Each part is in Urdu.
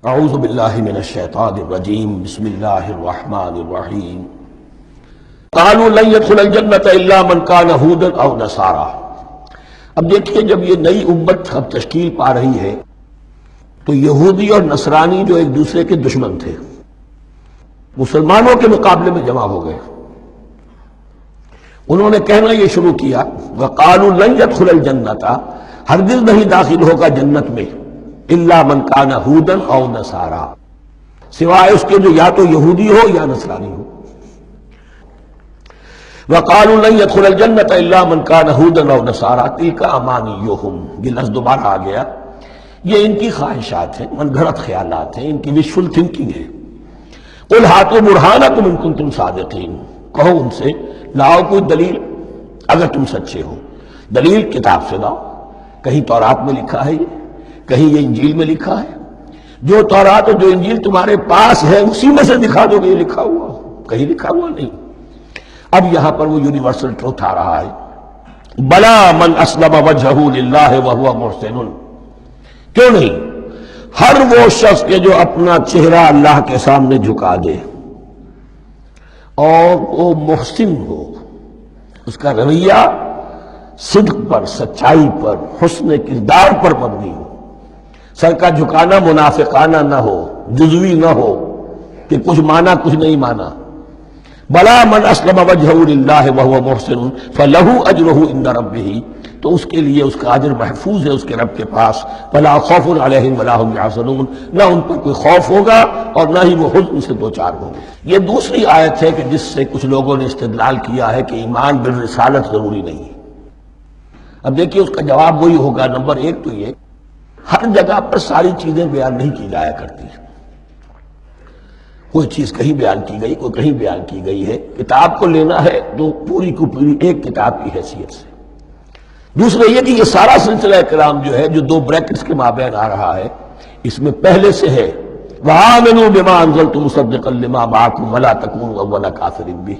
اعوذ باللہ من الشیطان الرجیم بسم اللہ الرحمن الرحیم قالوا لن يدخل الجنة الا من كان هودا او نصارا۔ اب دیکھیے، جب یہ نئی امت اب تشکیل پا رہی ہے تو یہودی اور نصرانی جو ایک دوسرے کے دشمن تھے مسلمانوں کے مقابلے میں جمع ہو گئے۔ انہوں نے کہنا یہ شروع کیا وقالوا لن يدخل الجنة، ہرگز نہیں داخل ہوگا جنت میں الا من کان ہودا او نصارا، سوائے اس کے جو یا تو یہودی ہو یا نصرانی ہو۔ وقالوا لن يدخل الجنة الا من كان هودا او نصارا تلك امانيهم، یہ لفظ دوبارہ آ گیا، یہ ان کی خواہشات ہیں، من گھڑت خیالات ہیں، ان کی وشفل تھنکنگ ہے۔ قل هاتوا برهانكم ان كنتم صادقين، کہو ان سے لاؤ کوئی دلیل اگر تم سچے ہو۔ دلیل کتاب سے لاؤ، کہیں تورات میں لکھا ہے، یہ کہیں یہ انجیل میں لکھا ہے، جو تورات اور جو انجیل تمہارے پاس ہے اسی میں سے دکھا دو کہ یہ لکھا ہوا، کہیں لکھا ہوا نہیں۔ اب یہاں پر وہ یونیورسل ٹروتھ آ رہا ہے، بلا من اسلم وجہہ للہ وہو محسن، کیوں نہیں، ہر وہ شخص کے جو اپنا چہرہ اللہ کے سامنے جھکا دے اور وہ محسن ہو، اس کا رویہ صدق پر، سچائی پر، حسن کردار پر مبنی ہو، سر کا جھکانا منافقانہ نہ ہو، جزوی نہ ہو کہ کچھ مانا کچھ نہیں مانا۔ بلا من اسلم وجہہ للہ وہو محسن فلہ اجرہ عند ربہ، تو اس کے لیے اس کا اجر محفوظ ہے اس کے رب کے پاس۔ فلا خوف علیہم ولا هم یحزنون، نہ ان پر کوئی خوف ہوگا اور نہ ہی وہ حزن سے دوچار ہوں گے۔ یہ دوسری آیت ہے کہ جس سے کچھ لوگوں نے استدلال کیا ہے کہ ایمان بالرسالت ضروری نہیں ہے۔ اب دیکھیے اس کا جواب وہی ہوگا، نمبر ایک تو یہ، ہر جگہ پر ساری چیزیں بیان نہیں کی جایا کرتی، کوئی چیز کہیں بیان کی گئی، کوئی کہیں بیان کی گئی ہے۔ کتاب کو لینا ہے تو پوری کو پوری ایک کتاب کی حیثیت سے۔ دوسرا یہ کہ یہ سارا سلسلہ کلام جو ہے، جو دو بریکٹس کے مابین آ رہا ہے، اس میں پہلے سے ہے وَآمِنُوا بِمَا أَنزَلْتُ مُصَدِّقًا لِمَا مَعَكُمْ وَلَا تَكُونُوا أَوَّلَ كَافِرٍ بِهِ،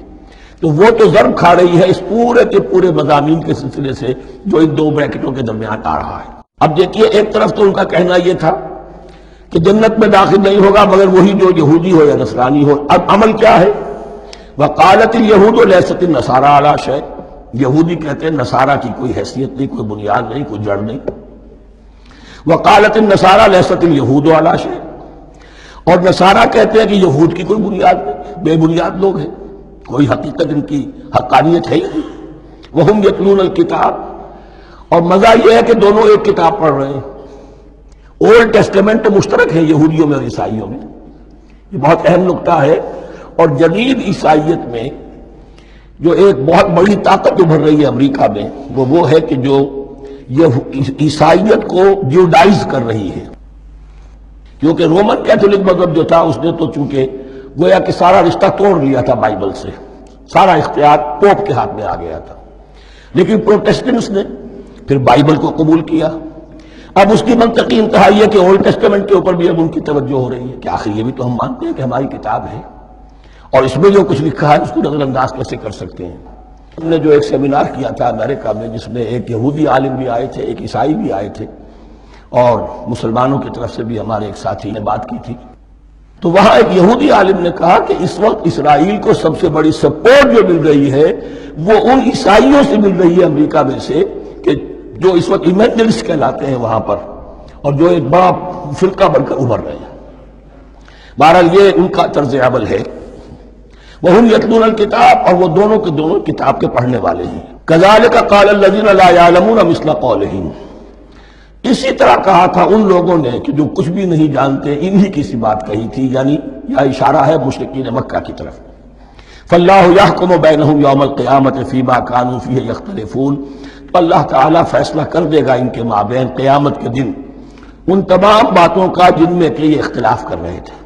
تو وہ تو ضرب کھا رہی ہے اس پورے کے پورے مضامین کے سلسلے سے جو ان دو بریکٹوں کے درمیان آ رہا ہے۔ اب دیکھیے، ایک طرف تو ان کا کہنا یہ تھا کہ جنت میں داخل نہیں ہوگا مگر وہی جو یہودی ہو یا نصرانی ہو۔ اب عمل کیا ہے؟ وقالت اليہود لیست النصارى علی شیء، یہودی کہتے ہیں نصارہ کی کوئی حیثیت نہیں، کوئی بنیاد نہیں، کوئی جڑ نہیں۔ وقالت النصارى لیست اليہود علی شیء، اور نصارہ کہتے ہیں کہ یہود کی کوئی بنیاد نہیں، بے بنیاد لوگ ہیں، کوئی حقیقت ان کی حقانیت ہے ہی نہیں۔ وہم یتلون الکتاب، اور مزہ یہ ہے کہ دونوں ایک کتاب پڑھ رہے ہیں۔ اولڈ ٹیسٹمنٹ تو مشترک ہے یہودیوں میں اور عیسائیوں میں، یہ بہت اہم نکتہ ہے۔ اور جدید عیسائیت میں جو ایک بہت بڑی طاقت ابھر رہی ہے امریکہ میں، وہ ہے کہ جو یہ عیسائیت کو جیوڈائز کر رہی ہے، کیونکہ رومن کیتھولک مذہب جو تھا اس نے تو چونکہ گویا کہ سارا رشتہ توڑ لیا تھا بائبل سے، سارا اختیار پوپ کے ہاتھ میں آ گیا تھا، لیکن پروٹیسٹنٹس نے پھر بائبل کو قبول کیا۔ اب اس کی منطقی انتہا یہ کہ اولڈ ٹیسٹمنٹ کے اوپر بھی اب ان کی توجہ ہو رہی ہے کہ آخر یہ بھی تو ہم مانتے ہیں کہ ہماری کتاب ہے اور اس میں جو کچھ لکھا ہے اس کو نظر انداز کیسے کر سکتے ہیں۔ ہم نے جو ایک سیمینار کیا تھا امریکہ میں، جس میں ایک یہودی عالم بھی آئے تھے، ایک عیسائی بھی آئے تھے، اور مسلمانوں کی طرف سے بھی ہمارے ایک ساتھی نے بات کی تھی، تو وہاں ایک یہودی عالم نے کہا کہ اس وقت اسرائیل کو سب سے بڑی سپورٹ جو مل رہی ہے وہ ان عیسائیوں سے مل رہی ہے امریکہ میں سے، کہ جو اس وقت ایمینجلسٹ کہلاتے ہیں وہاں پر، اور جو ایک بڑا فرقہ بن کر ابھر رہے ہیں۔ بہرحال یہ ان کا طرز عمل ہے۔ وَهُمْ يَتْلُونَ الْكِتَابَ، اور وہ دونوں کے دونوں کتاب کے پڑھنے والے ہیں۔ كَذَلِكَ قَالَ الَّذِينَ لَا يَعْلَمُونَ مِثْلَ قَوْلِهِمْ، اسی طرح کہا تھا ان لوگوں نے کہ جو کچھ بھی نہیں جانتے انہی کی سی بات کہی تھی، یعنی یہ اشارہ ہے مشرکین مکہ کی طرف۔ فَاللَّهُ يَحْكُمُ بَيْنَهُمْ يَوْمَ الْقِيَامَةِ فِيمَا كَانُوا فِيهِ يَخْتَلِفُونَ، تو اللہ تعالیٰ فیصلہ کر دے گا ان کے مابین قیامت کے دن ان تمام باتوں کا جن میں کہ یہ اختلاف کر رہے تھے۔